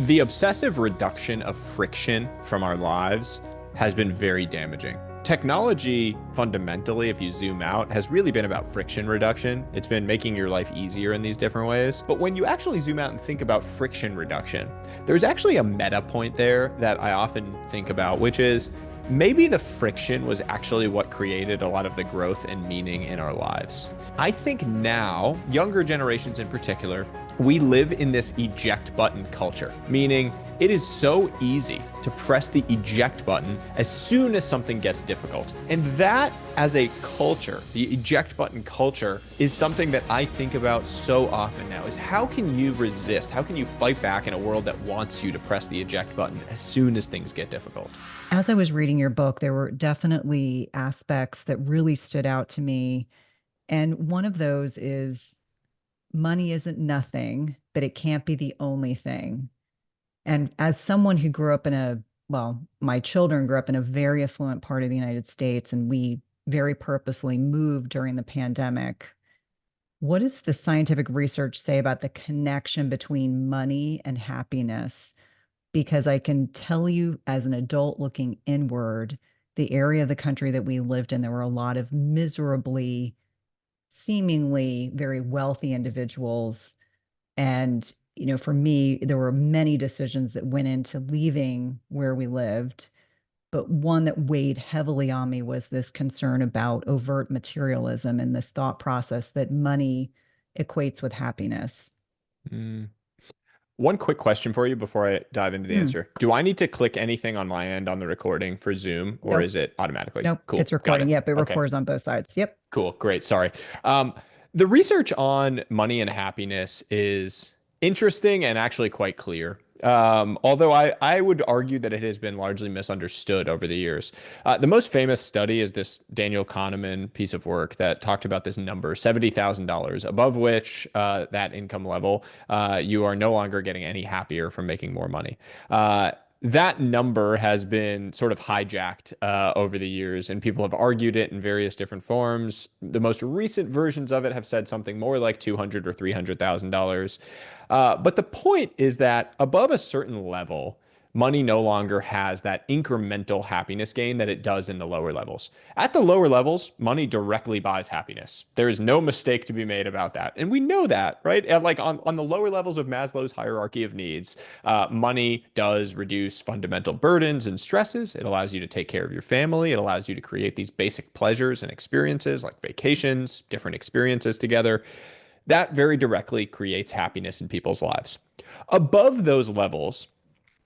The obsessive reduction of friction from our lives has been very damaging. Technology, fundamentally, if you zoom out, has really been about friction reduction. It's been making your life easier in these different ways. But when you actually zoom out and think about friction reduction, there's actually a meta point there that I often think about, which is maybe the friction was actually what created a lot of the growth and meaning in our lives. I think now, younger generations in particular, we live in this eject button culture, meaning it is so easy to press the eject button as soon as something gets difficult. And that, as a culture, the eject button culture, is something that I think about so often now, is how can you resist? How can you fight back in a world that wants you to press the eject button as soon as things get difficult? As I was reading your book, there were definitely aspects that really stood out to me. And one of those is money isn't nothing, but it can't be the only thing. And as someone who grew up in my children grew up in a very affluent part of the United States, and we very purposely moved during the pandemic. What does the scientific research say about the connection between money and happiness? Because I can tell you, as an adult looking inward, the area of the country that we lived in, there were a lot of miserably, seemingly very wealthy individuals. And, for me, there were many decisions that went into leaving where we lived. But one that weighed heavily on me was this concern about overt materialism and this thought process that money equates with happiness. Mm. One quick question for you before I dive into the Hmm. answer. Do I need to click anything on my end on the recording for Zoom, or Nope. is it automatically? Nope. Cool. It's Got recording. it. Yep. It Okay. records on both sides. Yep. Cool. Great. Sorry. Um, the research on money and happiness is interesting and actually quite clear. Although I would argue that it has been largely misunderstood over the years. The most famous study is this Daniel Kahneman piece of work that talked about this number, $70,000, above which that income level, you are no longer getting any happier from making more money. That number has been sort of hijacked over the years, and people have argued it in various different forms. The most recent versions of it have said something more like 200 or $300,000. But the point is that above a certain level, money no longer has that incremental happiness gain that it does in the lower levels. At the lower levels, money directly buys happiness. There is no mistake to be made about that. And we know that, right? Like on the lower levels of Maslow's hierarchy of needs, money does reduce fundamental burdens and stresses. It allows you to take care of your family. It allows you to create these basic pleasures and experiences like vacations, different experiences together. That very directly creates happiness in people's lives. Above those levels,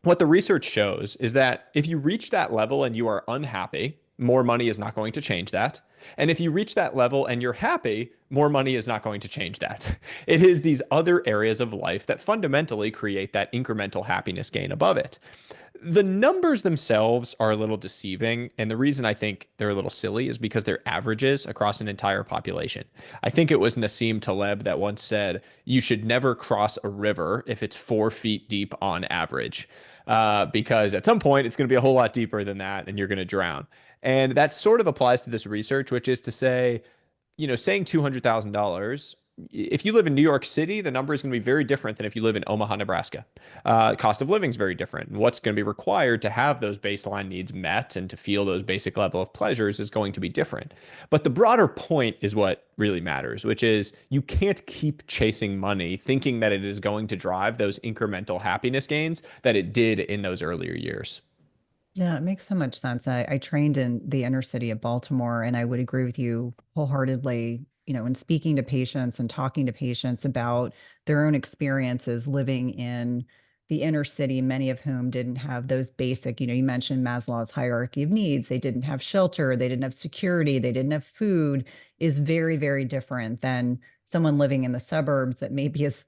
what the research shows is that if you reach that level and you are unhappy, more money is not going to change that. And if you reach that level and you're happy, more money is not going to change that. It is these other areas of life that fundamentally create that incremental happiness gain above it. The numbers themselves are a little deceiving. And the reason I think they're a little silly is because they're averages across an entire population. I think it was Nassim Taleb that once said, you should never cross a river if it's 4 feet deep on average, because at some point it's going to be a whole lot deeper than that and you're going to drown. And that sort of applies to this research, which is to say, saying $200,000, if you live in New York City, the number is going to be very different than if you live in Omaha, Nebraska. Cost of living is very different. And what's going to be required to have those baseline needs met and to feel those basic level of pleasures is going to be different. But the broader point is what really matters, which is you can't keep chasing money thinking that it is going to drive those incremental happiness gains that it did in those earlier years. Yeah, it makes so much sense. I trained in the inner city of Baltimore, and I would agree with you wholeheartedly, in speaking to patients and talking to patients about their own experiences living in the inner city, many of whom didn't have those basic, you mentioned Maslow's hierarchy of needs. They didn't have shelter, they didn't have security, they didn't have food, is very, very different than someone living in the suburbs that maybe is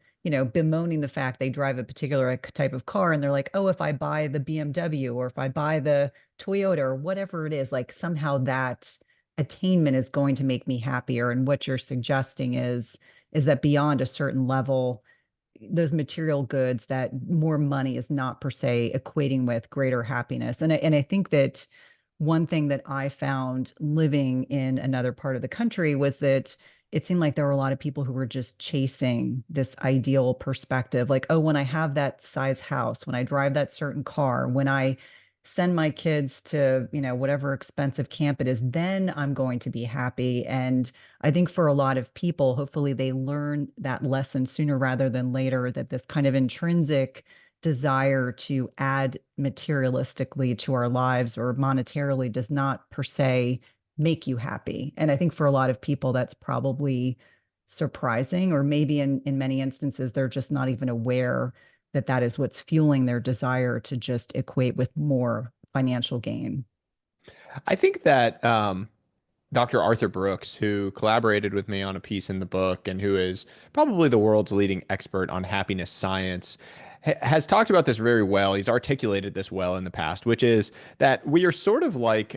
bemoaning the fact they drive a particular type of car and they're like, oh, if I buy the BMW or if I buy the Toyota or whatever it is, like somehow that attainment is going to make me happier. And what you're suggesting is that beyond a certain level, those material goods, that more money is not per se equating with greater happiness. And I think that one thing that I found living in another part of the country was that it seemed like there were a lot of people who were just chasing this ideal perspective. Like, oh, when I have that size house, when I drive that certain car, when I send my kids to, whatever expensive camp it is, then I'm going to be happy. And I think for a lot of people, hopefully they learn that lesson sooner rather than later, that this kind of intrinsic desire to add materialistically to our lives or monetarily does not per se make you happy. And I think for a lot of people, that's probably surprising, or maybe in many instances, they're just not even aware that that is what's fueling their desire to just equate with more financial gain. I think that Dr. Arthur Brooks, who collaborated with me on a piece in the book and who is probably the world's leading expert on happiness science, has talked about this very well. He's articulated this well in the past, which is that we are sort of like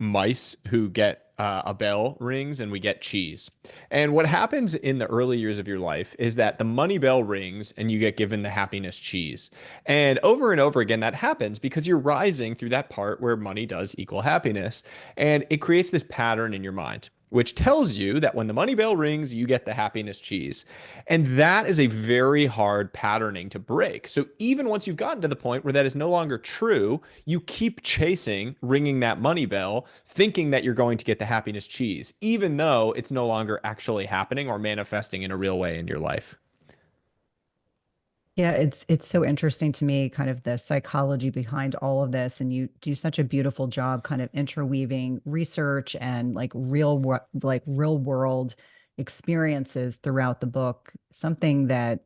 mice who get a bell rings and we get cheese. And what happens in the early years of your life is that the money bell rings and you get given the happiness cheese. And over again, that happens because you're rising through that part where money does equal happiness. And it creates this pattern in your mind, which tells you that when the money bell rings, you get the happiness cheese. And that is a very hard patterning to break. So even once you've gotten to the point where that is no longer true, you keep chasing ringing that money bell, thinking that you're going to get the happiness cheese, even though it's no longer actually happening or manifesting in a real way in your life. Yeah, it's so interesting to me, kind of the psychology behind all of this, and you do such a beautiful job, kind of interweaving research and like real world experiences throughout the book. Something that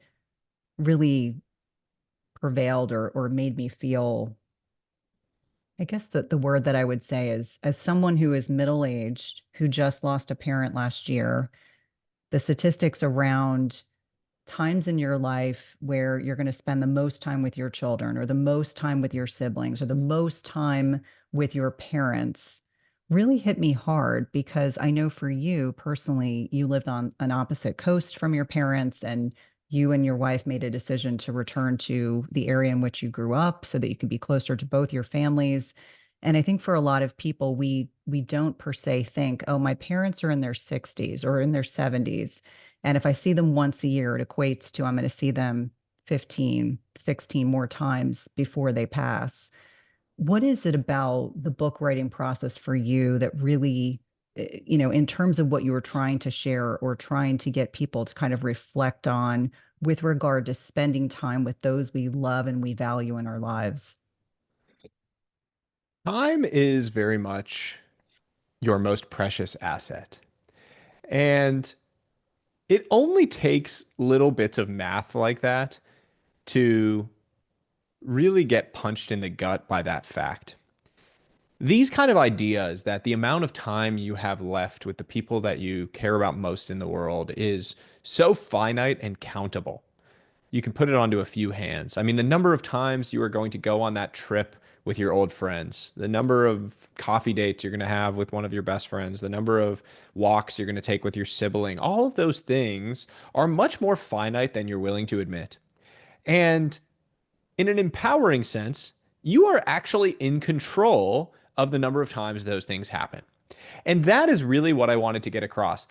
really prevailed or made me feel, I guess the word that I would say is, as someone who is middle aged, who just lost a parent last year, the statistics around times in your life where you're going to spend the most time with your children or the most time with your siblings or the most time with your parents really hit me hard, because I know for you personally, you lived on an opposite coast from your parents, and you and your wife made a decision to return to the area in which you grew up so that you could be closer to both your families. And I think for a lot of people, we don't per se think, oh, my parents are in their 60s or in their 70s, and if I see them once a year, it equates to I'm going to see them 15, 16 more times before they pass. What is it about the book writing process for you that really, in terms of what you were trying to share or trying to get people to kind of reflect on with regard to spending time with those we love and we value in our lives? Time is very much your most precious asset. And it only takes little bits of math like that to really get punched in the gut by that fact. These kind of ideas that the amount of time you have left with the people that you care about most in the world is so finite and countable. You can put it onto a few hands. I mean, the number of times you are going to go on that trip with your old friends, the number of coffee dates you're going to have with one of your best friends, the number of walks you're going to take with your sibling, all of those things are much more finite than you're willing to admit. And in an empowering sense, you are actually in control of the number of times those things happen. And that is really what I wanted to get across.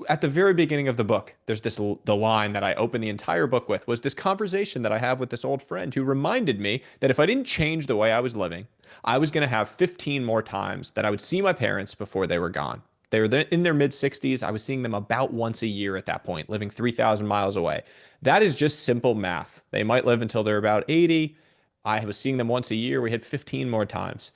At the very beginning of the book, there's the line that I open the entire book with was this conversation that I have with this old friend who reminded me that if I didn't change the way I was living, I was going to have 15 more times that I would see my parents before they were gone. They were in their mid 60s. I was seeing them about once a year at that point, living 3,000 miles away. That is just simple math. They might live until they're about 80. I was seeing them once a year. We had 15 more times.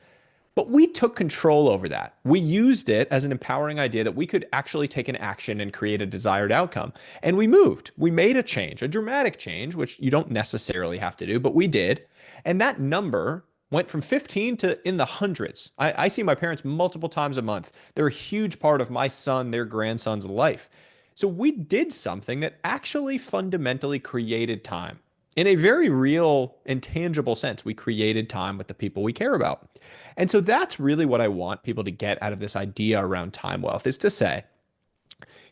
But we took control over that. We used it as an empowering idea that we could actually take an action and create a desired outcome. And we moved. We made a change, a dramatic change, which you don't necessarily have to do, but we did. And that number went from 15 to in the hundreds. I see my parents multiple times a month. They're a huge part of my son, their grandson's life. So we did something that actually fundamentally created time. In a very real and tangible sense, we created time with the people we care about. And so that's really what I want people to get out of this idea around time wealth is to say,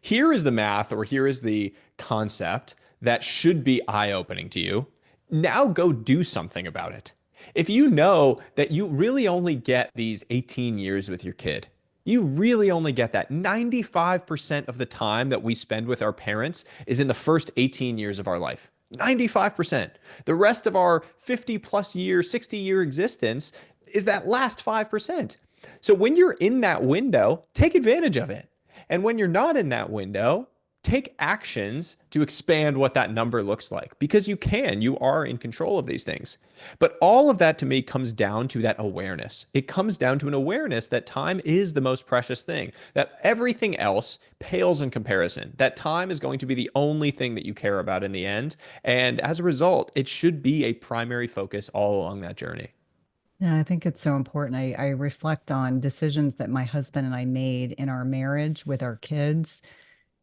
here is the math or here is the concept that should be eye-opening to you. Now go do something about it. If you know that you really only get these 18 years with your kid, You really only get that. 95% of the time that we spend with our parents is in the first 18 years of our life. 95%. The rest of our 50 plus year, 60-year existence is that last 5%. So when you're in that window, take advantage of it. And when you're not in that window, take actions to expand what that number looks like because you are in control of these things. But all of that to me comes down to that awareness. It comes down to an awareness that time is the most precious thing, that everything else pales in comparison, that time is going to be the only thing that you care about in the end. And as a result, it should be a primary focus all along that journey. Yeah, I think it's so important. I reflect on decisions that my husband and I made in our marriage with our kids,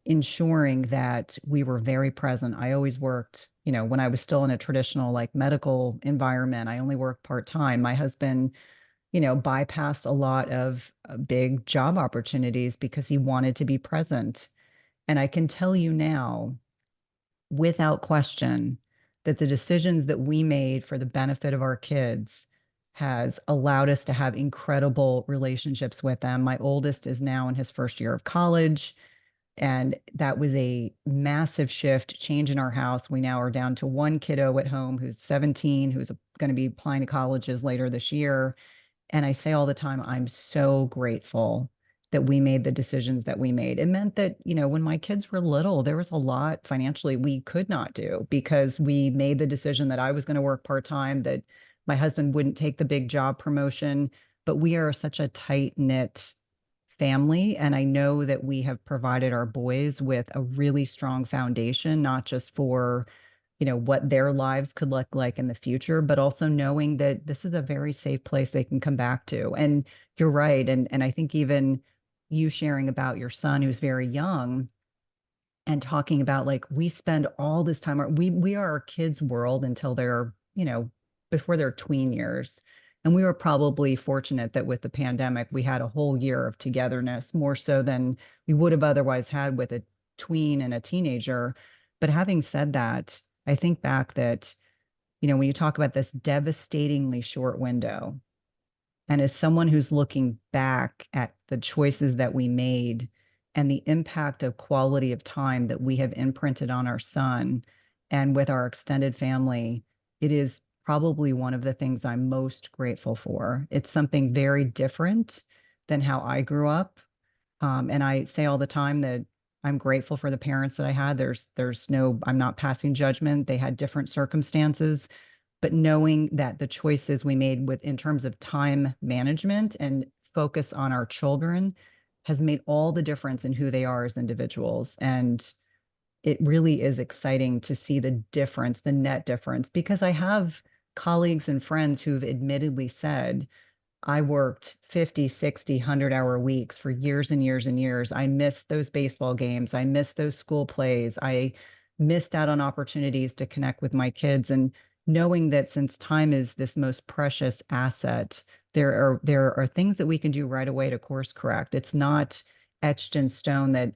ensuring that we were very present. I always worked, when I was still in a traditional like medical environment, I only worked part-time. My husband, bypassed a lot of big job opportunities because he wanted to be present. And I can tell you now, without question, that the decisions that we made for the benefit of our kids has allowed us to have incredible relationships with them. My oldest is now in his first year of college. And that was a massive shift, change in our house. We now are down to one kiddo at home who's 17, who's going to be applying to colleges later this year. And I say all the time, I'm so grateful that we made the decisions that we made. It meant that, when my kids were little, there was a lot financially we could not do because we made the decision that I was going to work part time, that my husband wouldn't take the big job promotion. But we are such a tight knit family. And I know that we have provided our boys with a really strong foundation, not just for what their lives could look like in the future, but also knowing that this is a very safe place they can come back to. And you're right. And I think even you sharing about your son who's very young and talking about like we spend all this time, we are our kids' world until they're, before their tween years. And we were probably fortunate that with the pandemic, we had a whole year of togetherness, more so than we would have otherwise had with a tween and a teenager. But having said that, I think back that, when you talk about this devastatingly short window, and as someone who's looking back at the choices that we made and the impact of quality of time that we have imprinted on our son and with our extended family, it is probably one of the things I'm most grateful for. It's something very different than how I grew up. And I say all the time that I'm grateful for the parents that I had. There's no, I'm not passing judgment. They had different circumstances, but knowing that the choices we made with in terms of time management and focus on our children has made all the difference in who they are as individuals. And it really is exciting to see the difference, the net difference, because I have colleagues and friends who've admittedly said, I worked 50, 60, 100-hour weeks for years and years and years. I missed those baseball games. I missed those school plays. I missed out on opportunities to connect with my kids. And knowing that since time is this most precious asset, there are things that we can do right away to course correct. It's not etched in stone that,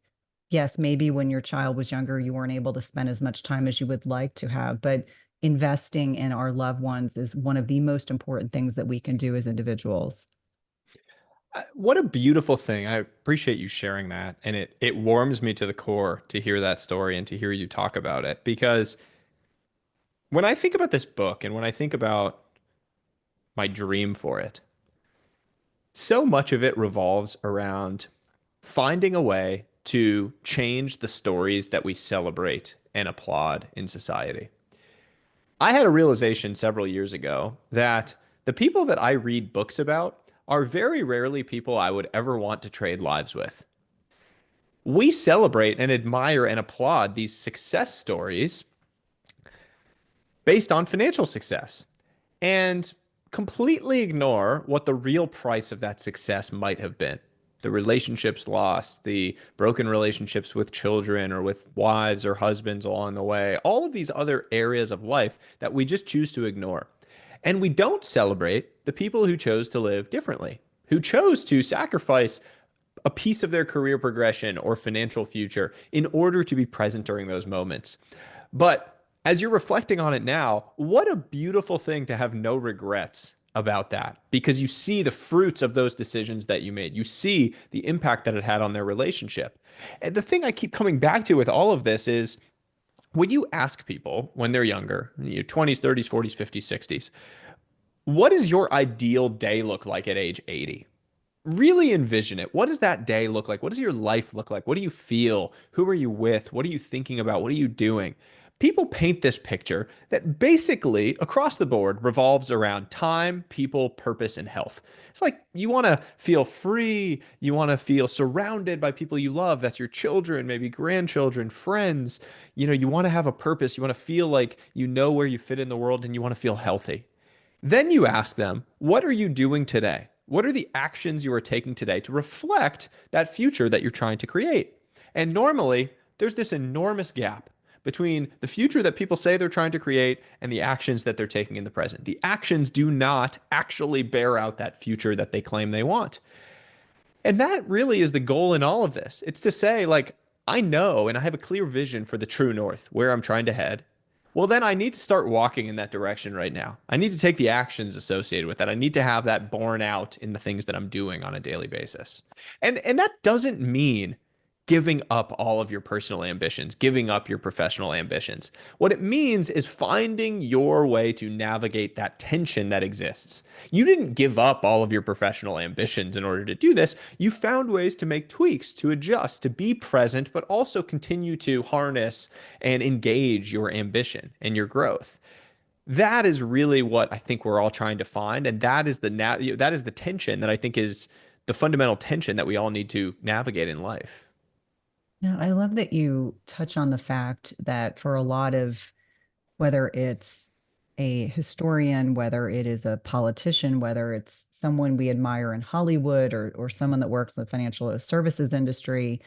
yes, maybe when your child was younger, you weren't able to spend as much time as you would like to have, but investing in our loved ones is one of the most important things that we can do as individuals. What a beautiful thing. I appreciate you sharing that. And it warms me to the core to hear that story and to hear you talk about it. Because when I think about this book and when I think about my dream for it, so much of it revolves around finding a way to change the stories that we celebrate and applaud in society. I had a realization several years ago that the people that I read books about are very rarely people I would ever want to trade lives with. We celebrate and admire and applaud these success stories based on financial success and completely ignore what the real price of that success might have been. The relationships lost, the broken relationships with children or with wives or husbands along the way, all of these other areas of life that we just choose to ignore. And we don't celebrate the people who chose to live differently, who chose to sacrifice a piece of their career progression or financial future in order to be present during those moments. But as you're reflecting on it now, what a beautiful thing to have no regrets about that because you see the fruits of those decisions that you made. You see the impact that it had on their relationship. And the thing I keep coming back to with all of this is when you ask people when they're younger, 20s, 30s, 40s, 50s, 60s, what does your ideal day look like at age 80? Really envision it. What does that day look like? What does your life look like? What do you feel? Who are you with? What are you thinking about? What are you doing? People paint this picture that basically across the board revolves around time, people, purpose, and health. It's like you want to feel free. You want to feel surrounded by people you love. That's your children, maybe grandchildren, friends. You want to have a purpose. You want to feel like you know where you fit in the world and you want to feel healthy. Then you ask them, what are you doing today? What are the actions you are taking today to reflect that future that you're trying to create? And normally, there's this enormous gap between the future that people say they're trying to create and the actions that they're taking in the present. The actions do not actually bear out that future that they claim they want. And that really is the goal in all of this. It's to say, like, I know and I have a clear vision for the true north, where I'm trying to head. Well, then I need to start walking in that direction right now. I need to take the actions associated with that. I need to have that borne out in the things that I'm doing on a daily basis. And that doesn't mean giving up all of your personal ambitions, giving up your professional ambitions. What it means is finding your way to navigate that tension that exists. You didn't give up all of your professional ambitions in order to do this. You found ways to make tweaks, to adjust, to be present, but also continue to harness and engage your ambition and your growth. That is really what I think we're all trying to find, and that is that is the tension that I think is the fundamental tension that we all need to navigate in life. Now, I love that you touch on the fact that for a lot of, whether it's a historian, whether it is a politician, whether it's someone we admire in Hollywood or someone that works in the financial services industry,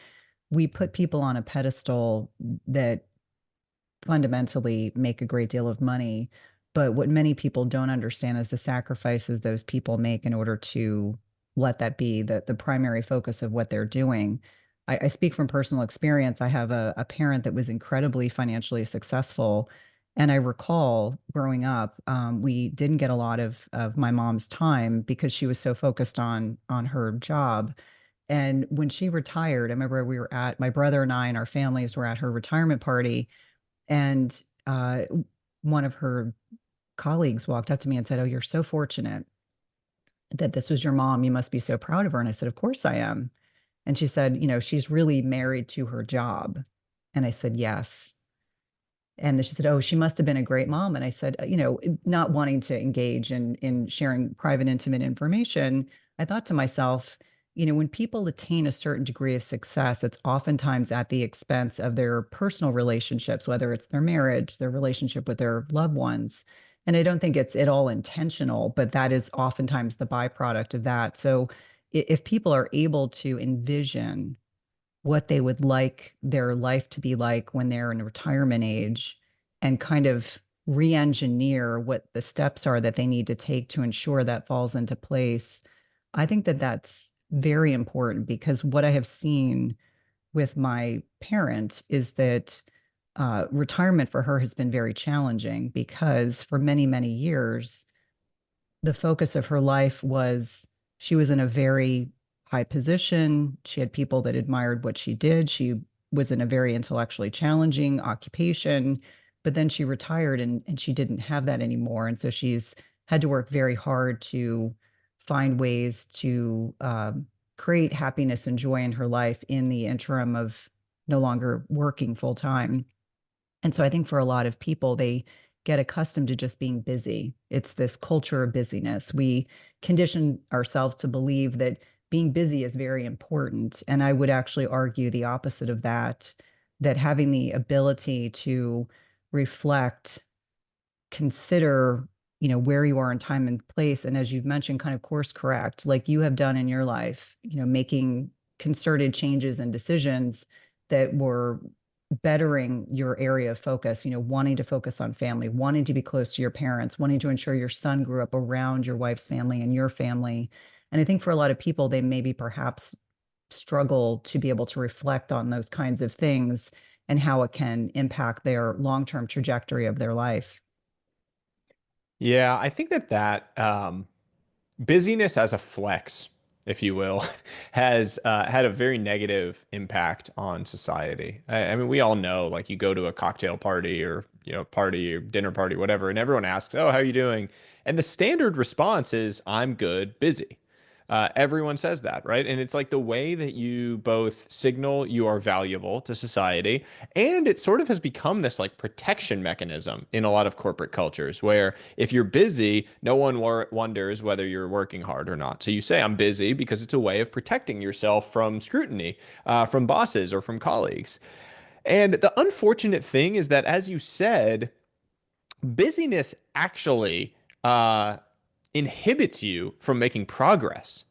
we put people on a pedestal that fundamentally make a great deal of money. But what many people don't understand is the sacrifices those people make in order to let that be the primary focus of what they're doing. I speak from personal experience. I have a parent that was incredibly financially successful. And I recall growing up, we didn't get a lot of my mom's time because she was so focused on her job. And when she retired, I remember we were at my brother and I and our families were at her retirement party, and one of her colleagues walked up to me and said, "Oh, you're so fortunate that this was your mom. You must be so proud of her." And I said, "Of course I am." And she said, "She's really married to her job." And I said, "Yes." And then she said, "Oh, she must have been a great mom." And I said, not wanting to engage in sharing private, intimate information, I thought to myself, when people attain a certain degree of success, it's oftentimes at the expense of their personal relationships, whether it's their marriage, their relationship with their loved ones. And I don't think it's at all intentional, but that is oftentimes the byproduct of that. So if people are able to envision what they would like their life to be like when they're in retirement age and kind of re-engineer what the steps are that they need to take to ensure that falls into place. I think that that's very important because what I have seen with my parent is that retirement for her has been very challenging because for many, many years, the focus of her life was she was in a very high position. She had people that admired what she did. She was in a very intellectually challenging occupation, but then she retired and she didn't have that anymore. And so she's had to work very hard to find ways to create happiness and joy in her life in the interim of no longer working full time. And so I think for a lot of people, they get accustomed to just being busy. It's this culture of busyness. We condition ourselves to believe that being busy is very important. And I would actually argue the opposite of that, that having the ability to reflect, consider, where you are in time and place, and as you've mentioned, kind of course correct like you have done in your life, making concerted changes and decisions that were bettering your area of focus, wanting to focus on family, wanting to be close to your parents, wanting to ensure your son grew up around your wife's family and your family. And I think for a lot of people, they maybe perhaps struggle to be able to reflect on those kinds of things and how it can impact their long-term trajectory of their life. Yeah, I think that Busyness as a flex, if you will, has had a very negative impact on society. I mean, we all know, like, you go to a cocktail party or, party or dinner party, whatever, and everyone asks, "Oh, how are you doing?" And the standard response is, "I'm good, busy." Everyone says that, right? And it's like the way that you both signal you are valuable to society, and it sort of has become this like protection mechanism in a lot of corporate cultures where if you're busy, no one wonders whether you're working hard or not. So you say, "I'm busy," because it's a way of protecting yourself from scrutiny, from bosses or from colleagues. And the unfortunate thing is that, as you said, busyness actually inhibits you from making progress.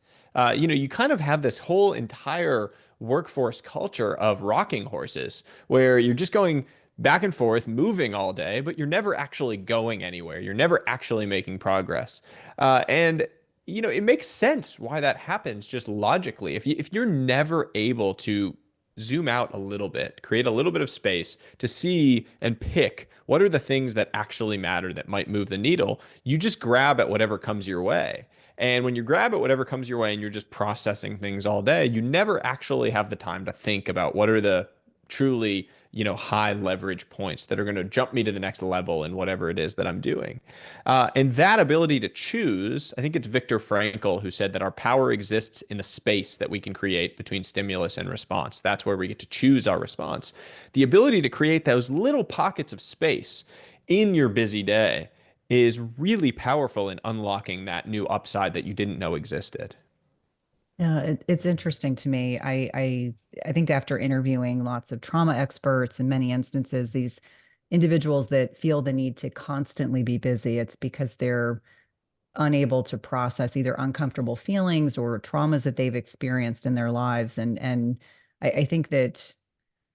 You kind of have this whole entire workforce culture of rocking horses where you're just going back and forth, moving all day, but you're never actually going anywhere. You're never actually making progress. And it makes sense why that happens just logically. If you're never able to zoom out a little bit, create a little bit of space to see and pick what are the things that actually matter that might move the needle, you just grab at whatever comes your way. And when you grab at whatever comes your way and you're just processing things all day, you never actually have the time to think about what are the truly, high leverage points that are going to jump me to the next level in whatever it is that I'm doing. And that ability to choose, I think it's Viktor Frankl who said that our power exists in the space that we can create between stimulus and response. That's where we get to choose our response. The ability to create those little pockets of space in your busy day is really powerful in unlocking that new upside that you didn't know existed. Yeah, it's interesting to me. I think after interviewing lots of trauma experts in many instances, these individuals that feel the need to constantly be busy, it's because they're unable to process either uncomfortable feelings or traumas that they've experienced in their lives. And I think that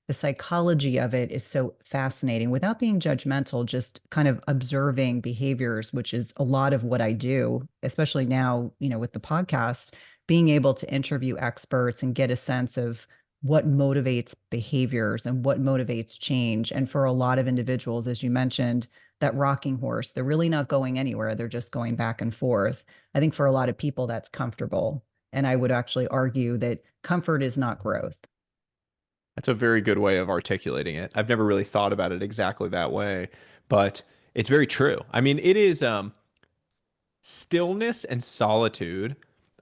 the psychology of it is so fascinating without being judgmental, just kind of observing behaviors, which is a lot of what I do, especially now, with the podcast, being able to interview experts and get a sense of what motivates behaviors and what motivates change. And for a lot of individuals, as you mentioned, that rocking horse, they're really not going anywhere. They're just going back and forth. I think for a lot of people, that's comfortable. And I would actually argue that comfort is not growth. That's a very good way of articulating it. I've never really thought about it exactly that way, but it's very true. I mean, it is stillness and solitude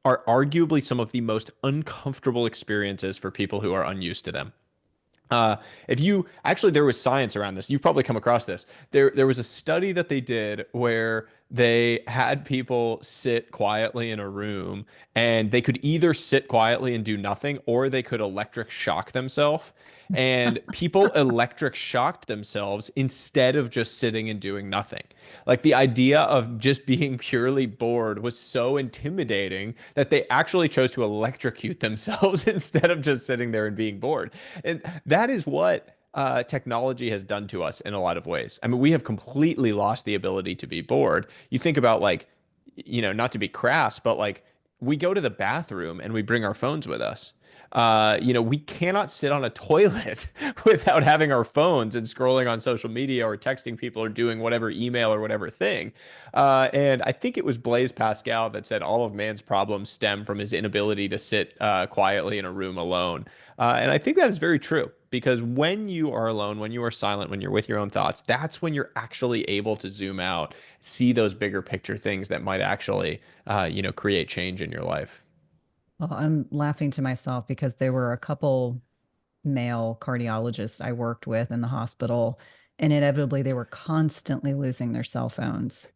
are arguably some of the most uncomfortable experiences for people who are unused to them. Uh, if you actually, there was science around this. You've probably come across this. There was a study that they did where they had people sit quietly in a room, and they could either sit quietly and do nothing, or they could electric shock themselves. And people electric shocked themselves instead of just sitting and doing nothing. Like the idea of just being purely bored was so intimidating that they actually chose to electrocute themselves instead of just sitting there and being bored. And that is what technology has done to us in a lot of ways. I mean, we have completely lost the ability to be bored. You think about like, not to be crass, but like we go to the bathroom and we bring our phones with us. We cannot sit on a toilet without having our phones and scrolling on social media or texting people or doing whatever email or whatever thing. And I think it was Blaise Pascal that said all of man's problems stem from his inability to sit quietly in a room alone. And I think that is very true because when you are alone, when you are silent, when you're with your own thoughts, that's when you're actually able to zoom out, see those bigger picture things that might actually, create change in your life. Well, I'm laughing to myself because there were a couple male cardiologists I worked with in the hospital, and inevitably they were constantly losing their cell phones.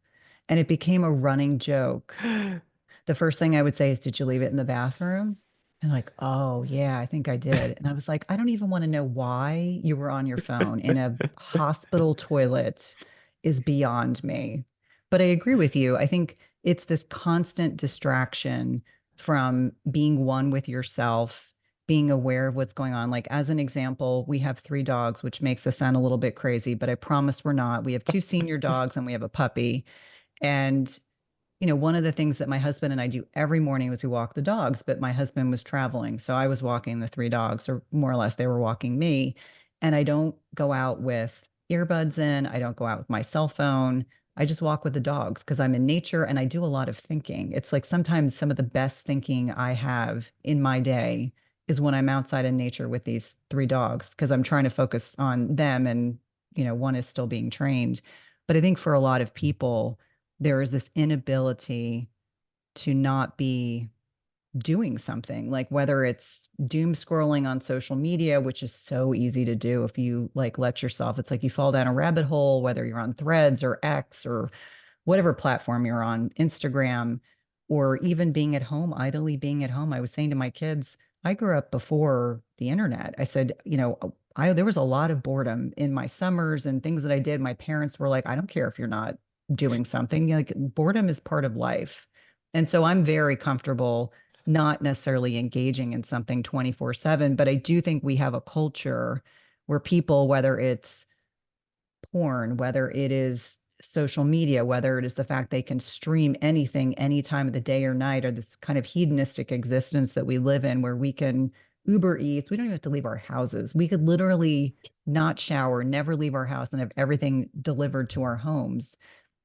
And it became a running joke. The first thing I would say is, "Did you leave it in the bathroom?" And like, "Oh, yeah, I think I did." And I was like, "I don't even want to know why you were on your phone in a hospital toilet is beyond me." But I agree with you. I think it's this constant distraction from being one with yourself, being aware of what's going on. Like, as an example, we have three dogs, which makes us sound a little bit crazy, but I promise we're not. We have two senior dogs and we have a puppy. And one of the things that my husband and I do every morning was we walk the dogs, but my husband was traveling. So I was walking the three dogs, or more or less, they were walking me. And I don't go out with earbuds in, I don't go out with my cell phone. I just walk with the dogs because I'm in nature and I do a lot of thinking. It's like sometimes some of the best thinking I have in my day is when I'm outside in nature with these three dogs because I'm trying to focus on them and, one is still being trained. But I think for a lot of people, there is this inability to not be doing something, like whether it's doom scrolling on social media, which is so easy to do if you like let yourself. It's like you fall down a rabbit hole, whether you're on Threads or X or whatever platform you're on, Instagram, or even being at home, idly being at home. I was saying to my kids, I grew up before the internet. I said, I there was a lot of boredom in my summers and things that I did. My parents were like, I don't care if you're not doing something. Like boredom is part of life. And so I'm very comfortable not necessarily engaging in something 24/7, but I do think we have a culture where people, whether it's porn, whether it is social media, whether it is the fact they can stream anything any time of the day or night, or this kind of hedonistic existence that we live in where we can Uber Eats. We don't even have to leave our houses. We could literally not shower, never leave our house, and have everything delivered to our homes.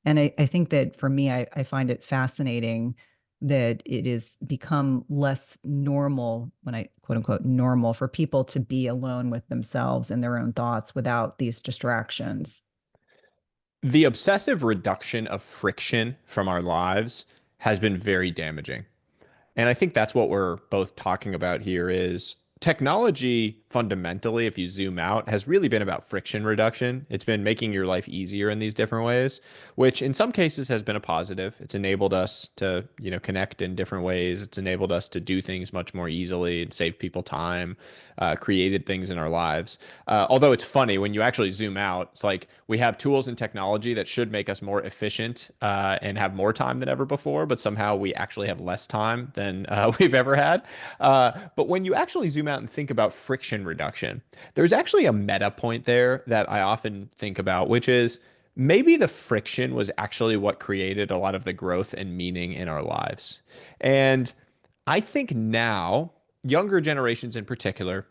And I think that for me, I find it fascinating that it has become less normal, when I quote unquote normal, for people to be alone with themselves and their own thoughts without these distractions. The obsessive reduction of friction from our lives has been very damaging. And I think that's what we're both talking about here is technology fundamentally, if you zoom out, has really been about friction reduction. It's been making your life easier in these different ways, which in some cases has been a positive. It's enabled us to, connect in different ways. It's enabled us to do things much more easily and save people time, created things in our lives. Although it's funny when you actually zoom out, it's like we have tools and technology that should make us more efficient and have more time than ever before, but somehow we actually have less time than we've ever had. But when you actually zoom out and think about friction reduction, there's actually a meta point there that I often think about, which is maybe the friction was actually what created a lot of the growth and meaning in our lives. And I think now, younger generations in particular,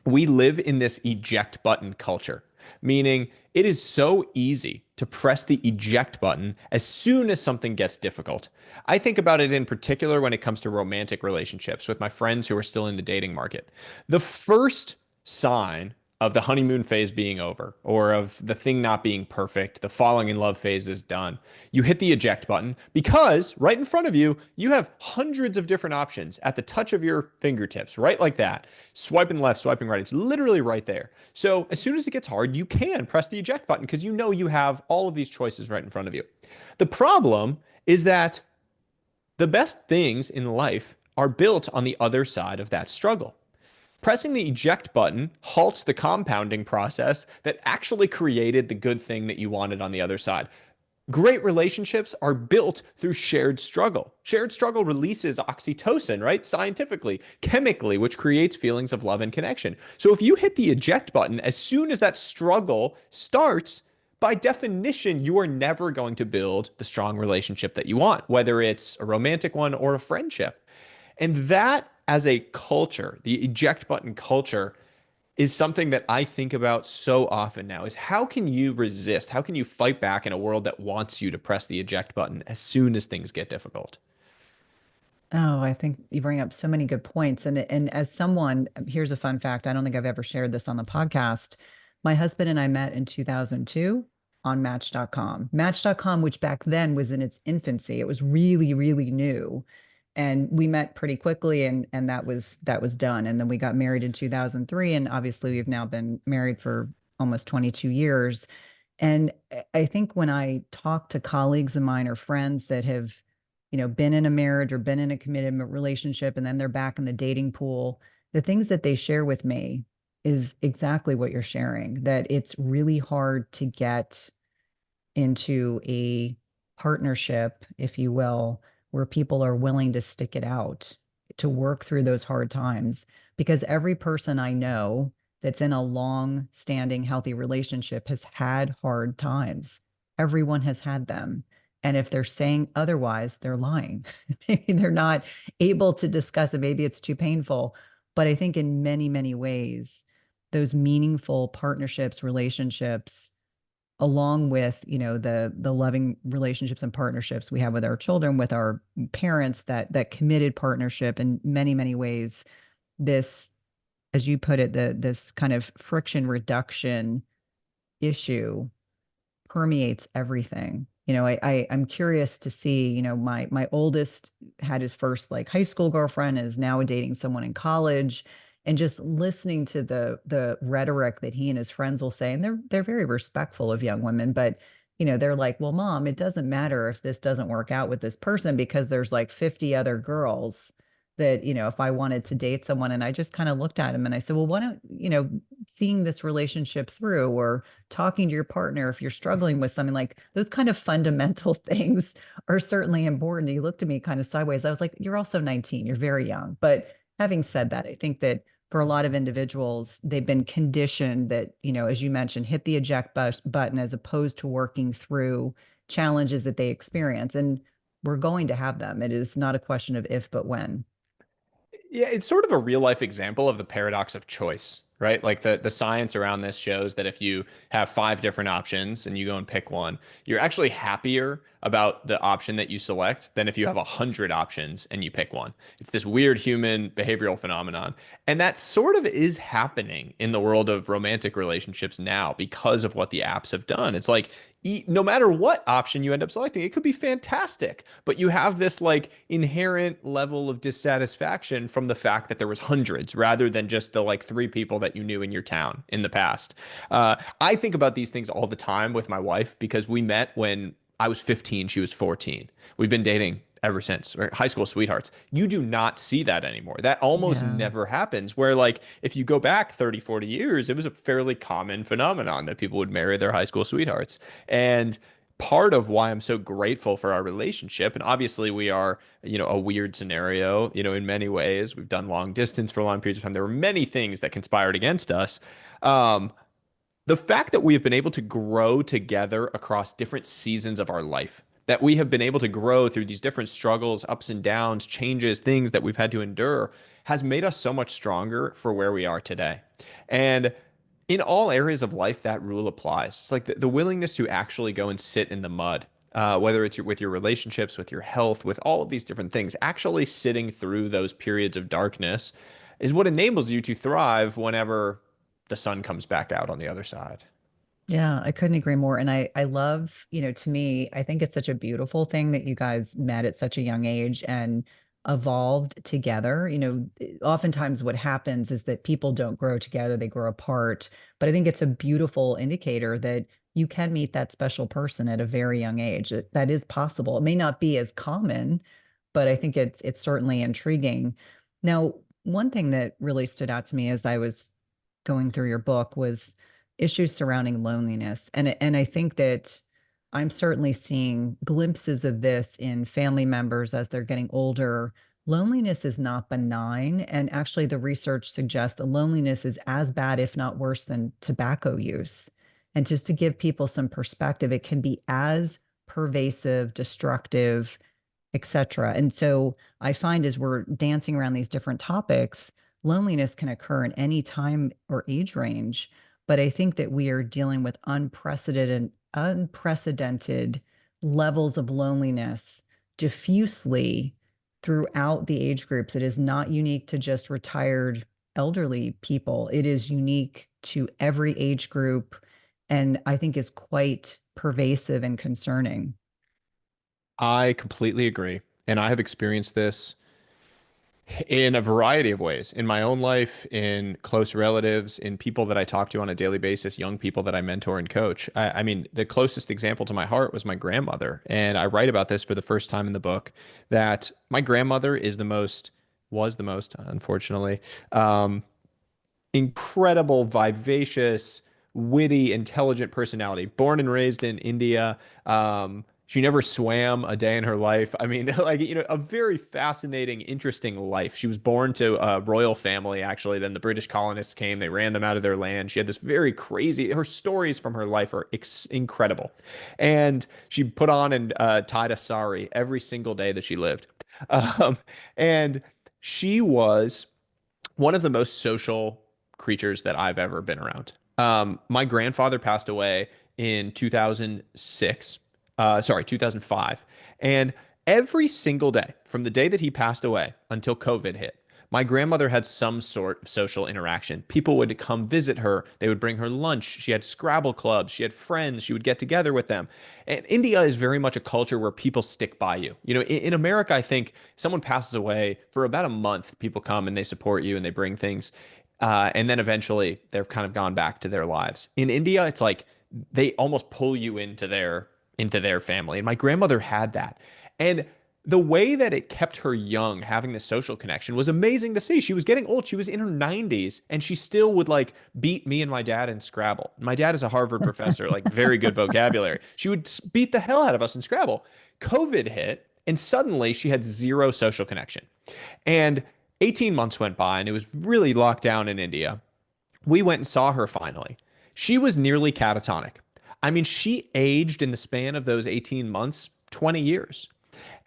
we live in this eject button culture, meaning it is so easy to press the eject button as soon as something gets difficult. I think about it in particular when it comes to romantic relationships with my friends who are still in the dating market. The first sign of the honeymoon phase being over or of the thing not being perfect, the falling in love phase is done. You hit the eject button because right in front of you, you have hundreds of different options at the touch of your fingertips, right like that. Swiping left, swiping right. It's literally right there. So as soon as it gets hard, you can press the eject button because you know you have all of these choices right in front of you. The problem is that the best things in life are built on the other side of that struggle. Pressing the eject button halts the compounding process that actually created the good thing that you wanted on the other side. Great relationships are built through shared struggle. Shared struggle releases oxytocin, right? Scientifically, chemically, which creates feelings of love and connection. So if you hit the eject button as soon as that struggle starts, by definition, you are never going to build the strong relationship that you want, whether it's a romantic one or a friendship. And that, as a culture, the eject button culture, is something that I think about so often now is how can you resist? How can you fight back in a world that wants you to press the eject button as soon as things get difficult? Oh, I think you bring up so many good points. And as someone, here's a fun fact. I don't think I've ever shared this on the podcast. My husband and I met in 2002 on Match.com. Match.com, which back then was in its infancy. It was really, really new. And we met pretty quickly and that was done. And then we got married in 2003. And obviously we've now been married for almost 22 years. And I think when I talk to colleagues of mine or friends that have, been in a marriage or been in a committed relationship and then they're back in the dating pool, the things that they share with me is exactly what you're sharing, that it's really hard to get into a partnership, if you will, where people are willing to stick it out to work through those hard times. Because every person I know that's in a long standing, healthy relationship has had hard times. Everyone has had them. And if they're saying otherwise, they're lying. Maybe they're not able to discuss it. Maybe it's too painful. But I think in many, many ways, those meaningful partnerships, relationships, along with, the loving relationships and partnerships we have with our children, with our parents, that committed partnership in many, many ways, this, as you put it, this kind of friction reduction issue permeates everything. I'm curious to see, my oldest had his first like high school girlfriend, is now dating someone in college, and just listening to the rhetoric that he and his friends will say, and they're very respectful of young women, but they're like, well, mom, it doesn't matter if this doesn't work out with this person because there's like 50 other girls that, if I wanted to date someone. And I just kind of looked at him and I said, well, why don't, seeing this relationship through, or talking to your partner if you're struggling with something, like those kind of fundamental things are certainly important. He looked at me kind of sideways. I was like, you're also 19, you're very young. But having said that, I think that for a lot of individuals, they've been conditioned that, as you mentioned, hit the eject button as opposed to working through challenges that they experience. And we're going to have them. It is not a question of if, but when. Yeah, it's sort of a real life example of the paradox of choice, right? Like the science around this shows that if you have five different options and you go and pick one, you're actually happier about the option that you select than if you have 100 options and you pick one. It's this weird human behavioral phenomenon. And that sort of is happening in the world of romantic relationships now because of what the apps have done. It's like no matter what option you end up selecting, it could be fantastic, but you have this like inherent level of dissatisfaction from the fact that there was hundreds rather than just the like three people that you knew in your town in the past. I think about these things all the time with my wife because we met when I was 15, she was 14. We've been dating ever since. We're high school sweethearts. You do not see that anymore. That almost Yeah. never happens. Where, like, if you go back 30, 40 years, it was a fairly common phenomenon that people would marry their high school sweethearts. And part of why I'm so grateful for our relationship, and obviously we are, a weird scenario, in many ways. We've done long distance for long periods of time. There were many things that conspired against us. Um, the fact that we have been able to grow together across different seasons of our life, that we have been able to grow through these different struggles, ups and downs, changes, things that we've had to endure, has made us so much stronger for where we are today. And in all areas of life, that rule applies. It's like the willingness to actually go and sit in the mud, whether it's with your relationships, with your health, with all of these different things, actually sitting through those periods of darkness is what enables you to thrive whenever the sun comes back out on the other side. Yeah, I couldn't agree more. And I love, to me, I think it's such a beautiful thing that you guys met at such a young age and evolved together. Oftentimes what happens is that people don't grow together, they grow apart. But I think it's a beautiful indicator that you can meet that special person at a very young age. That is possible. It may not be as common, but I think it's certainly intriguing. Now, one thing that really stood out to me as I was going through your book was issues surrounding loneliness. And I think that I'm certainly seeing glimpses of this in family members as they're getting older. Loneliness is not benign. And actually, the research suggests that loneliness is as bad, if not worse, than tobacco use. And just to give people some perspective, it can be as pervasive, destructive, etc. And so I find as we're dancing around these different topics, loneliness can occur in any time or age range. But I think that we are dealing with unprecedented levels of loneliness diffusely throughout the age groups. It is not unique to just retired elderly people. It is unique to every age group, and I think is quite pervasive and concerning. I completely agree. And I have experienced this in a variety of ways in my own life, in close relatives, in people that I talk to on a daily basis, young people that I mentor and coach. I mean, the closest example to my heart was my grandmother. And I write about this for the first time in the book that my grandmother was the most, unfortunately, um, incredible, vivacious, witty, intelligent personality. Born and raised in India. She never swam a day in her life. I mean, like, a very fascinating, interesting life. She was born to a royal family, actually. Then the British colonists came, they ran them out of their land. She had this very crazy, her stories from her life are incredible. And she put on and tied a sari every single day that she lived. Um, and she was one of the most social creatures that I've ever been around. My grandfather passed away in 2006, sorry, 2005. And every single day from the day that he passed away until COVID hit, my grandmother had some sort of social interaction. People would come visit her. They would bring her lunch. She had Scrabble clubs. She had friends. She would get together with them. And India is very much a culture where people stick by you. You know, in America, I think someone passes away for about a month, people come and they support you and they bring things. And then eventually they've kind of gone back to their lives. In India, it's like they almost pull you into their family. And my grandmother had that. And the way that it kept her young, having this social connection, was amazing to see. She was getting old. She was in her 90s, and she still would like beat me and my dad in Scrabble. My dad is a Harvard professor, like very good vocabulary. She would beat the hell out of us in Scrabble. COVID hit, and suddenly she had zero social connection. And 18 months went by, and it was really locked down in India. We went and saw her finally. She was nearly catatonic. I mean, she aged in the span of those 18 months, 20 years.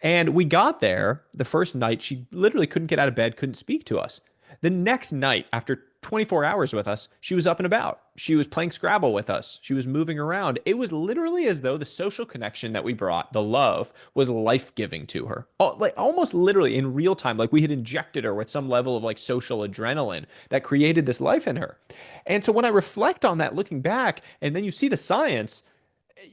And we got there the first night. She literally couldn't get out of bed, couldn't speak to us. The next night, after 24 hours with us, she was up and about. She was playing Scrabble with us. She was moving around. It was literally as though the social connection that we brought, the love, was life-giving to her. Like almost literally in real time, like we had injected her with some level of like social adrenaline that created this life in her. And so when I reflect on that looking back, and then you see the science,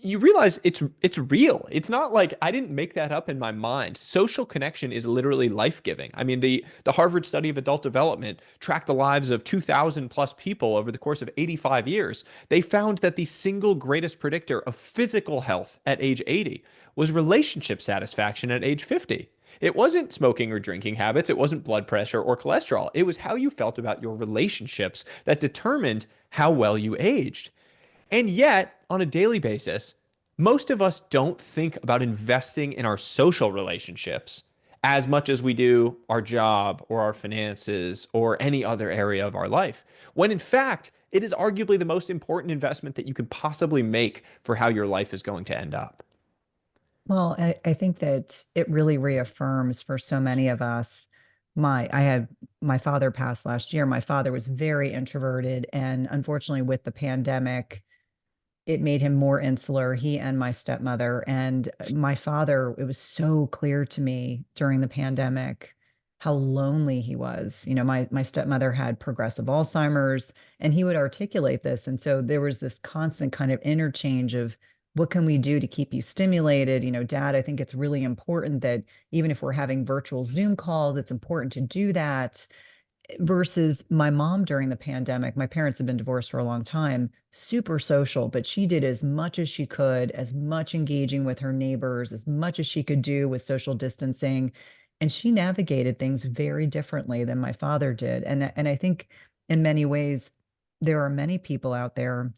you realize it's real. It's not like I didn't make that up in my mind. Social connection is literally life-giving. I mean, the Harvard study of adult development tracked the lives of 2,000 plus people over the course of 85 years. They found that the single greatest predictor of physical health at age 80 was relationship satisfaction at age 50. It wasn't smoking or drinking habits. It wasn't blood pressure or cholesterol. It was how you felt about your relationships that determined how well you aged. And yet, on a daily basis, most of us don't think about investing in our social relationships as much as we do our job or our finances or any other area of our life. When in fact, it is arguably the most important investment that you can possibly make for how your life is going to end up. Well, I think that it really reaffirms for so many of us. I had my father passed last year. My father was very introverted, and unfortunately, with the pandemic, it made him more insular, he and my stepmother. And my father, it was so clear to me during the pandemic how lonely he was. You know, my stepmother had progressive Alzheimer's, and he would articulate this. And so there was this constant kind of interchange of what can we do to keep you stimulated? You know, Dad, I think it's really important that even if we're having virtual Zoom calls, it's important to do that versus my mom during the pandemic. My parents have been divorced for a long time, super social, but she did as much as she could, as much engaging with her neighbors, as much as she could do with social distancing. And she navigated things very differently than my father did. And I think in many ways, there are many people out there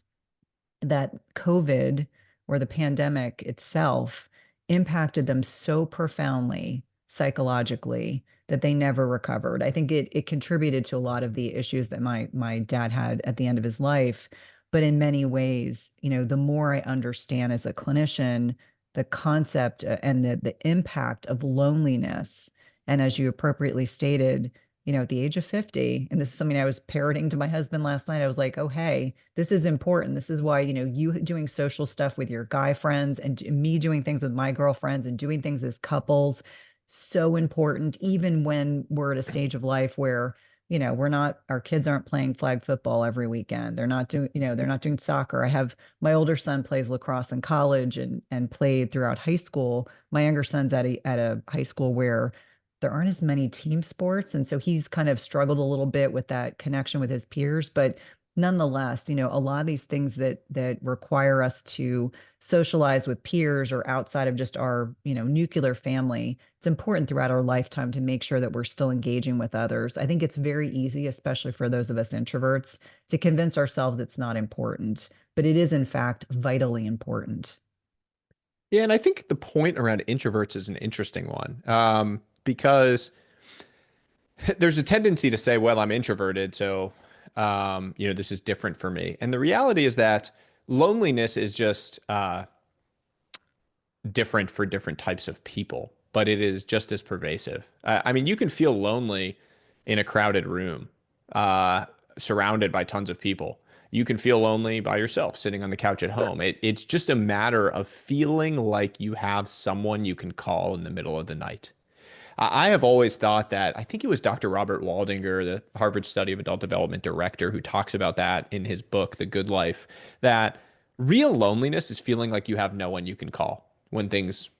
that COVID or the pandemic itself impacted them so profoundly psychologically that they never recovered. I think it contributed to a lot of the issues that my dad had at the end of his life. But in many ways, you know, the more I understand as a clinician, the concept and the impact of loneliness, and as you appropriately stated, you know, at the age of 50, and this is something I was parroting to my husband last night. I was like, oh, hey, this is important. This is why, you know, you doing social stuff with your guy friends and me doing things with my girlfriends and doing things as couples, so important, even when we're at a stage of life where, you know, our kids aren't playing flag football every weekend. They're not doing, you know, they're not doing soccer. I have my older son plays lacrosse in college and played throughout high school. My younger son's at a high school where there aren't as many team sports. And so he's kind of struggled a little bit with that connection with his peers. But nonetheless, you know, a lot of these things that require us to socialize with peers or outside of just our, you know, nuclear family, it's important throughout our lifetime to make sure that we're still engaging with others. I think it's very easy, especially for those of us introverts, to convince ourselves it's not important, but it is in fact vitally important. Yeah, and I think the point around introverts is an interesting one, because there's a tendency to say, well, I'm introverted, so this is different for me. And the reality is that loneliness is just different for different types of people, but it is just as pervasive. I mean, you can feel lonely in a crowded room, uh, surrounded by tons of people. You can feel lonely by yourself sitting on the couch at home. It's just a matter of feeling like you have someone you can call in the middle of the night. I have always thought that, I think it was Dr. Robert Waldinger, the Harvard Study of Adult Development director, who talks about that in his book, The Good Life, that real loneliness is feeling like you have no one you can call when things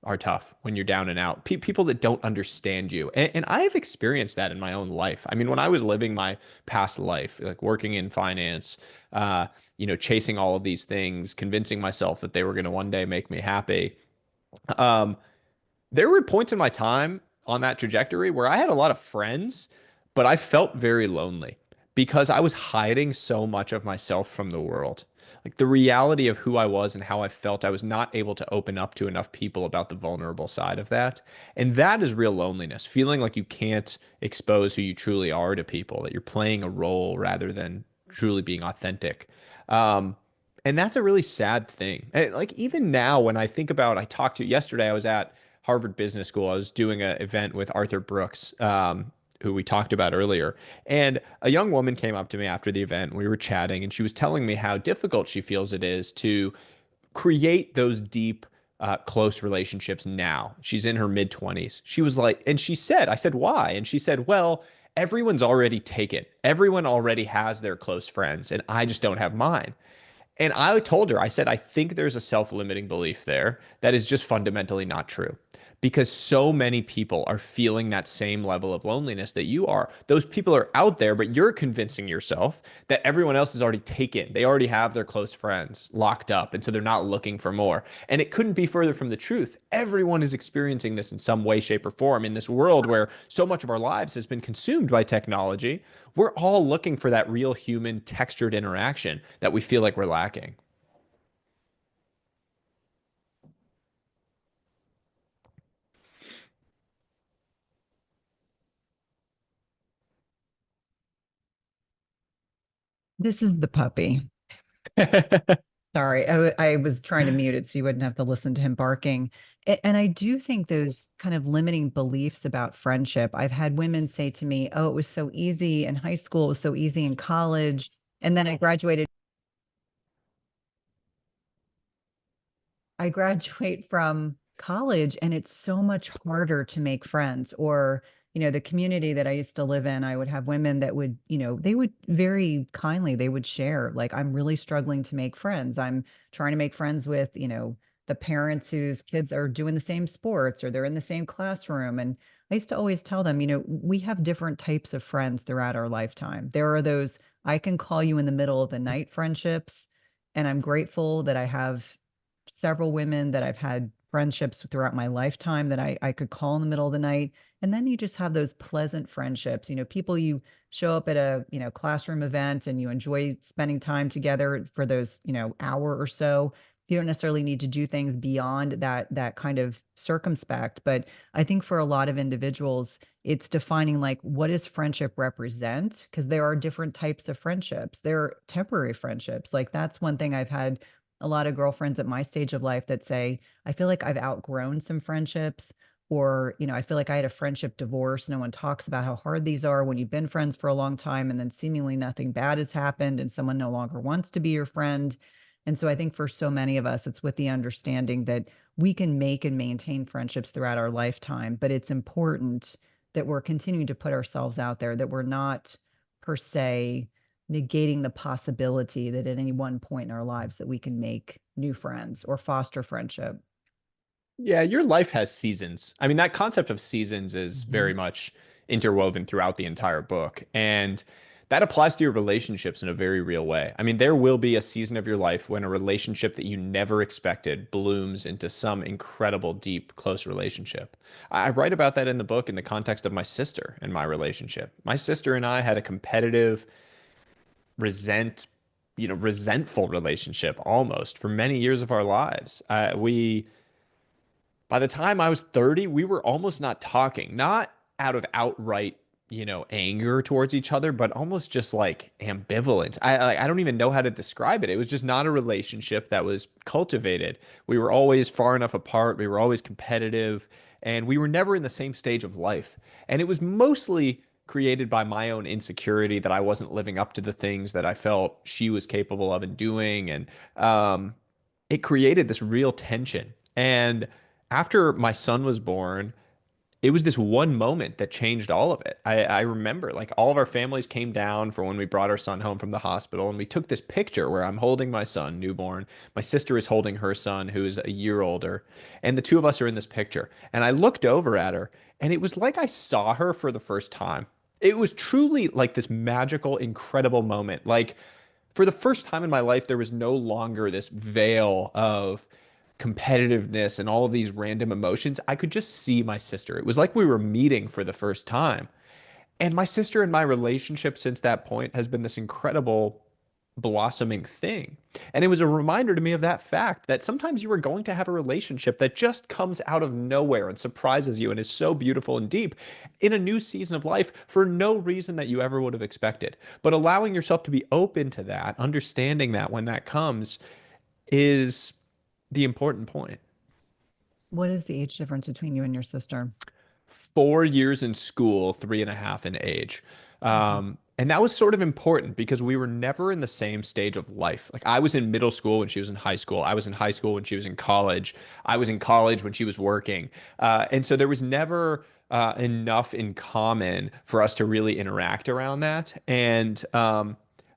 are tough, when you're down and out. People that don't understand you. And I have experienced that in my own life. I mean, when I was living my past life, like working in finance, chasing all of these things, convincing myself that they were going to one day make me happy. Um, there were points in my time on that trajectory where I had a lot of friends, but I felt very lonely because I was hiding so much of myself from the world. Like the reality of who I was and how I felt, I was not able to open up to enough people about the vulnerable side of that. And that is real loneliness, feeling like you can't expose who you truly are to people, that you're playing a role rather than truly being authentic. Um, and that's a really sad thing. Like even now, when I think about, I talked to yesterday, I was at Harvard Business School. I was doing an event with Arthur Brooks, who we talked about earlier. And a young woman came up to me after the event. We were chatting, and she was telling me how difficult she feels it is to create those deep, close relationships now. She's in her mid 20s. She was like, and she said, I said, why? And she said, well, everyone's already taken. Everyone already has their close friends, and I just don't have mine. And I told her, I said, I think there's a self limiting belief there that is just fundamentally not true because so many people are feeling that same level of loneliness that you are. Those people are out there, but you're convincing yourself that everyone else is already taken. They already have their close friends locked up, and so they're not looking for more. And it couldn't be further from the truth. Everyone is experiencing this in some way, shape, or form in this world where so much of our lives has been consumed by technology. We're all looking for that real human textured interaction that we feel like we're lacking. This is the puppy. Sorry, I was trying to mute it so you wouldn't have to listen to him barking. And I do think those kind of limiting beliefs about friendship. I've had women say to me, "Oh, it was so easy in high school, it was so easy in college." And then I graduate from college and it's so much harder to make friends. Or, the community that I used to live in, I would have women that would, they would very kindly, they would share, like, I'm really struggling to make friends. I'm trying to make friends with, the parents whose kids are doing the same sports or they're in the same classroom. And I used to always tell them, we have different types of friends throughout our lifetime. There are those I can call you in the middle of the night friendships. And I'm grateful that I have several women that I've had friendships throughout my lifetime that I could call in the middle of the night. And then you just have those pleasant friendships, people you show up at a, classroom event and you enjoy spending time together for those, hour or so. You don't necessarily need to do things beyond that kind of circumspect. But I think for a lot of individuals, it's defining like what does friendship represent? Because there are different types of friendships. There are temporary friendships. Like that's one thing I've had a lot of girlfriends at my stage of life that say, I feel like I've outgrown some friendships, or, I feel like I had a friendship divorce. No one talks about how hard these are when you've been friends for a long time and then seemingly nothing bad has happened and someone no longer wants to be your friend. And so I think for so many of us, it's with the understanding that we can make and maintain friendships throughout our lifetime, but it's important that we're continuing to put ourselves out there, that we're not per se negating the possibility that at any one point in our lives that we can make new friends or foster friendship. Yeah, your life has seasons. I mean, that concept of seasons is very Mhm. much interwoven throughout the entire book. And that applies to your relationships in a very real way. I mean, there will be a season of your life when a relationship that you never expected blooms into some incredible, deep, close relationship. I write about that in the book in the context of my sister and my relationship. My sister and I had a competitive, resent, resentful relationship almost for many years of our lives. By the time I was 30, we were almost not talking, not out of outright, anger towards each other, but almost just like ambivalent. I don't even know how to describe it. It was just not a relationship that was cultivated. We were always far enough apart. We were always competitive, and we were never in the same stage of life. And it was mostly created by my own insecurity that I wasn't living up to the things that I felt she was capable of and doing. And um, it created this real tension. And after my son was born, it was this one moment that changed all of it. I remember like all of our families came down for when we brought our son home from the hospital, and we took this picture where I'm holding my son, newborn. My sister is holding her son, who is a year older, and the two of us are in this picture. And I looked over at her, and it was like I saw her for the first time. It was truly like this magical, incredible moment. Like for the first time in my life, there was no longer this veil of competitiveness and all of these random emotions. I could just see my sister. It was like we were meeting for the first time. And my sister and my relationship since that point has been this incredible blossoming thing. And it was a reminder to me of that fact that sometimes you are going to have a relationship that just comes out of nowhere and surprises you and is so beautiful and deep in a new season of life for no reason that you ever would have expected. But allowing yourself to be open to that, understanding that when that comes, is the important point. What is the age difference between you and your sister? 4 years in school, three and a half in age. Mhm. And that was sort of important because we were never in the same stage of life. Like I was in middle school when she was in high school. I was in high school when she was in college. I was in college when she was working. And so there was never enough in common for us to really interact around that. And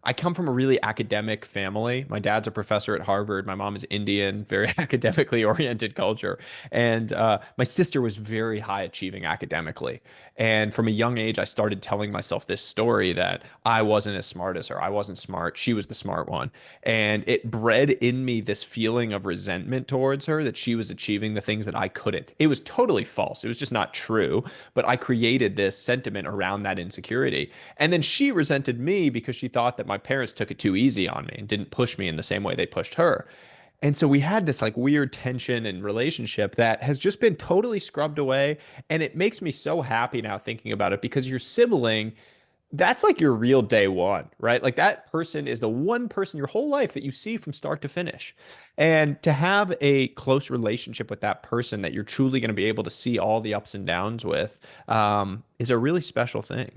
I come from a really academic family. My dad's a professor at Harvard. My mom is Indian, very academically oriented culture. And my sister was very high achieving academically. And from a young age, I started telling myself this story that I wasn't as smart as her. I wasn't smart. She was the smart one. And it bred in me this feeling of resentment towards her that she was achieving the things that I couldn't. It was totally false. It was just not true. But I created this sentiment around that insecurity. And then she resented me because she thought that my parents took it too easy on me and didn't push me in the same way they pushed her. And so we had this like weird tension and relationship that has just been totally scrubbed away. And it makes me so happy now thinking about it because your sibling, that's like your real day one, right? Like that person is the one person your whole life that you see from start to finish. And to have a close relationship with that person that you're truly going to be able to see all the ups and downs with is a really special thing.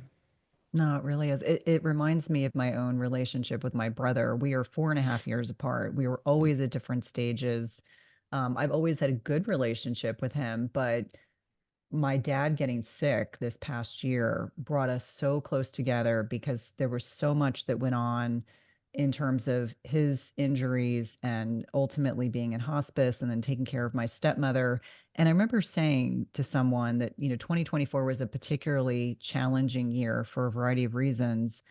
No, it really is. It reminds me of my own relationship with my brother. We are 4.5 years apart. We were always at different stages. I've always had a good relationship with him, but my dad getting sick this past year brought us so close together because there was so much that went on in terms of his injuries and ultimately being in hospice and then taking care of my stepmother. And I remember saying to someone that, 2024 was a particularly challenging year for a variety of reasons.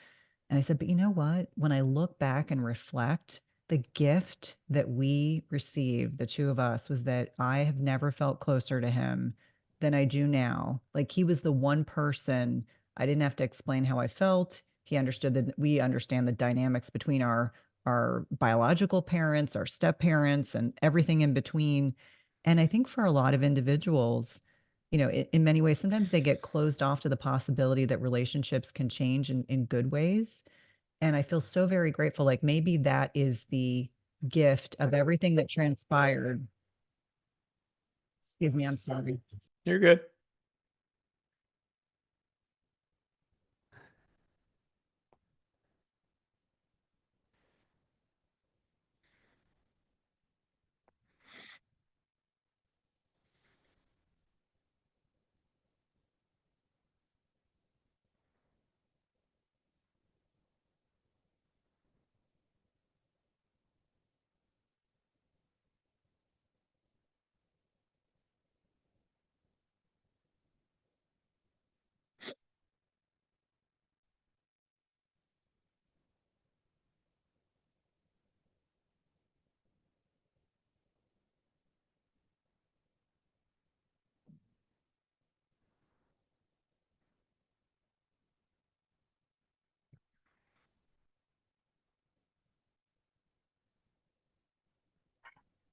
And I said, but you know what? When I look back and reflect, the gift that we received, the two of us, was that I have never felt closer to him than I do now. Like he was the one person I didn't have to explain how I felt. He understood that we understand the dynamics between our biological parents, our step parents, and everything in between. And I think for a lot of individuals, in many ways, sometimes they get closed off to the possibility that relationships can change in good ways. And I feel so very grateful. Like maybe that is the gift of everything that transpired. Excuse me, I'm sorry. You're good.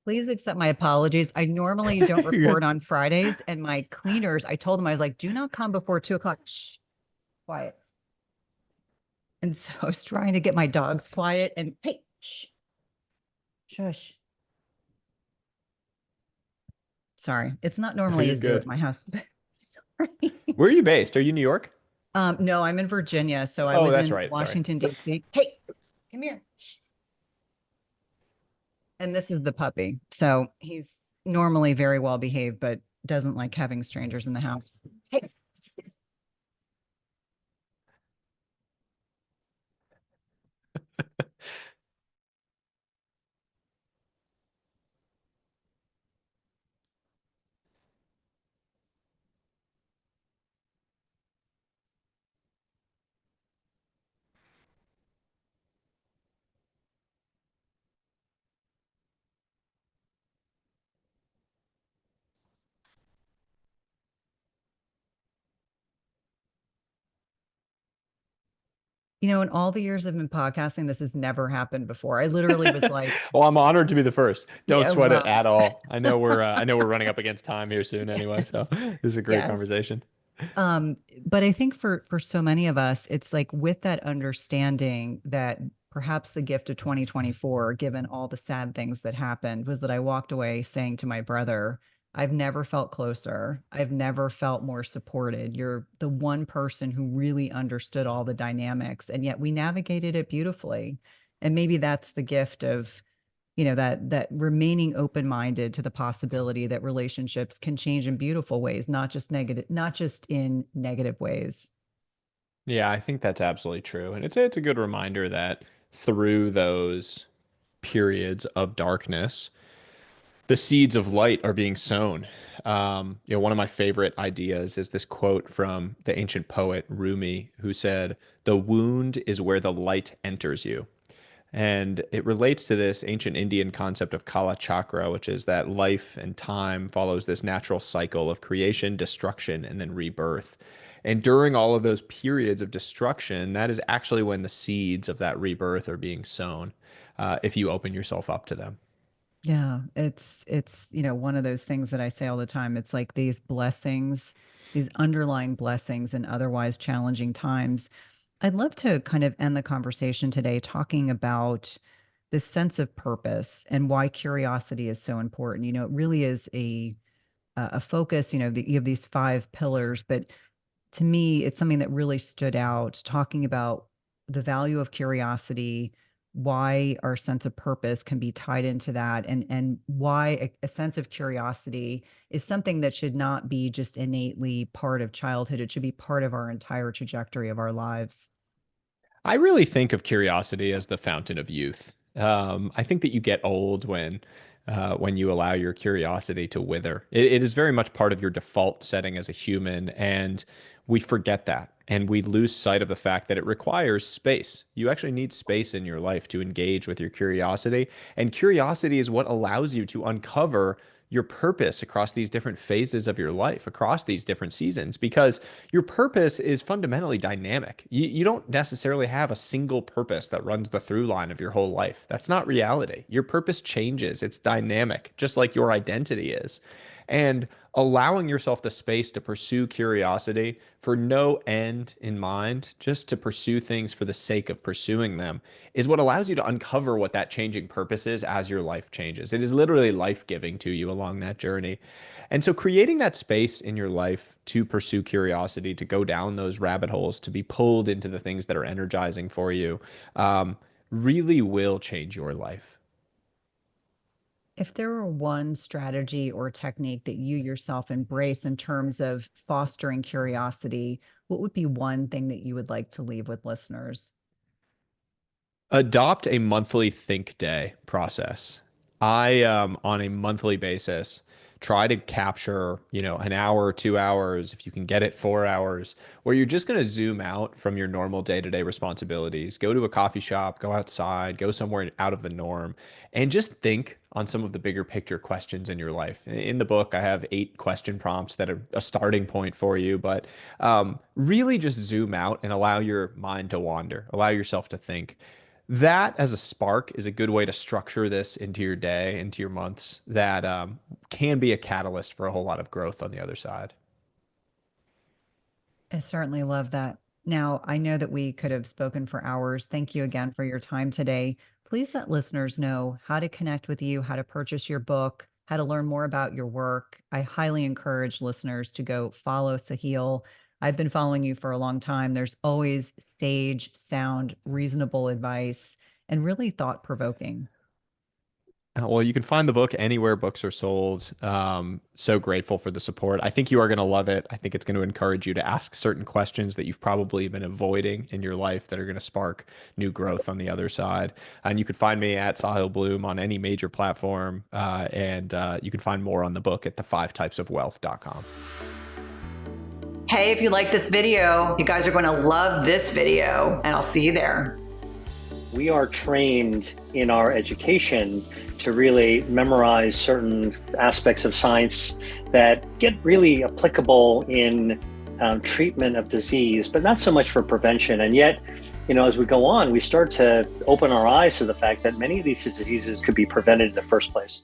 Please accept my apologies. I normally don't You're record good. on Fridays, and my cleaners, I told them, I was like, do not come before 2 o'clock. Shh, quiet. And so I was trying to get my dogs quiet and hey, shh, shush. Sorry. It's not normally You're a zoo at good. my house. Sorry. Where are you based? Are you New York? No, I'm in Virginia, so I Oh, was that's in right. Sorry. Washington, D.C. Hey, come here. And this is the puppy. So he's normally very well behaved, but doesn't like having strangers in the house. Hey, in all the years I've been podcasting, this has never happened before. I literally was like, Well, I'm honored to be the first. Don't yeah, sweat it well, at all. I know we're running up against time here soon anyway, so yes, this is a great yes. conversation. Um, but I think for so many of us, it's like with that understanding that perhaps the gift of 2024, given all the sad things that happened, was that I walked away saying to my brother, I've never felt closer. I've never felt more supported. You're the one person who really understood all the dynamics, and yet we navigated it beautifully. And maybe that's the gift of that remaining open-minded to the possibility that relationships can change in beautiful ways, not just in negative ways. Yeah, I think that's absolutely true. And it's a good reminder that through those periods of darkness, the seeds of light are being sown. One of my favorite ideas is this quote from the ancient poet Rumi, who said, "The wound is where the light enters you." And it relates to this ancient Indian concept of Kala Chakra, which is that life and time follows this natural cycle of creation, destruction, and then rebirth. And during all of those periods of destruction, that is actually when the seeds of that rebirth are being sown, if you open yourself up to them. Yeah, it's one of those things that I say all the time. It's like these blessings, these underlying blessings in otherwise challenging times. I'd love to kind of end the conversation today talking about this sense of purpose and why curiosity is so important. It really is a focus. You have these five pillars, but to me, it's something that really stood out, talking about the value of curiosity, why our sense of purpose can be tied into that, and why a sense of curiosity is something that should not be just innately part of childhood. It should be part of our entire trajectory of our lives. I really think of curiosity as the fountain of youth. I think that you get old when you allow your curiosity to wither. It is very much part of your default setting as a human, and we forget that, and we lose sight of the fact that it requires space. You actually need space in your life to engage with your curiosity, and curiosity is what allows you to uncover your purpose across these different phases of your life, across these different seasons, because your purpose is fundamentally dynamic. You don't necessarily have a single purpose that runs the through line of your whole life. That's not reality. Your purpose changes, it's dynamic, just like your identity is. And allowing yourself the space to pursue curiosity for no end in mind, just to pursue things for the sake of pursuing them, is what allows you to uncover what that changing purpose is as your life changes. It is literally life giving to you along that journey. And so, creating that space in your life to pursue curiosity, to go down those rabbit holes, to be pulled into the things that are energizing for you, really will change your life. If there were one strategy or technique that you yourself embrace in terms of fostering curiosity, what would be one thing that you would like to leave with listeners? Adopt a monthly think day process. I on a monthly basis try to capture, an hour, 2 hours, if you can get it 4 hours, where you're just going to zoom out from your normal day-to-day responsibilities, go to a coffee shop, go outside, go somewhere out of the norm, and just think on some of the bigger picture questions in your life. In the book, I have 8 question prompts that are a starting point for you, but really just zoom out and allow your mind to wander, allow yourself to think. That as a spark is a good way to structure this into your day, into your months, that can be a catalyst for a whole lot of growth on the other side. I certainly love that. Now, I know that we could have spoken for hours. Thank you again for your time today. Please let listeners know how to connect with you, how to purchase your book, how to learn more about your work. I highly encourage listeners to go follow Sahil. I've been following you for a long time. There's always sage, sound, reasonable advice, and really thought provoking. Well, you can find the book anywhere books are sold. So grateful for the support. I think you are going to love it. I think it's going to encourage you to ask certain questions that you've probably been avoiding in your life that are going to spark new growth on the other side. And you can find me at Sahil Bloom on any major platform. And you can find more on the book at the5typesofwealth.com. Hey, if you like this video, you guys are going to love this video, and I'll see you there. We are trained in our education to really memorize certain aspects of science that get really applicable in treatment of disease, but not so much for prevention. And yet, as we go on, we start to open our eyes to the fact that many of these diseases could be prevented in the first place.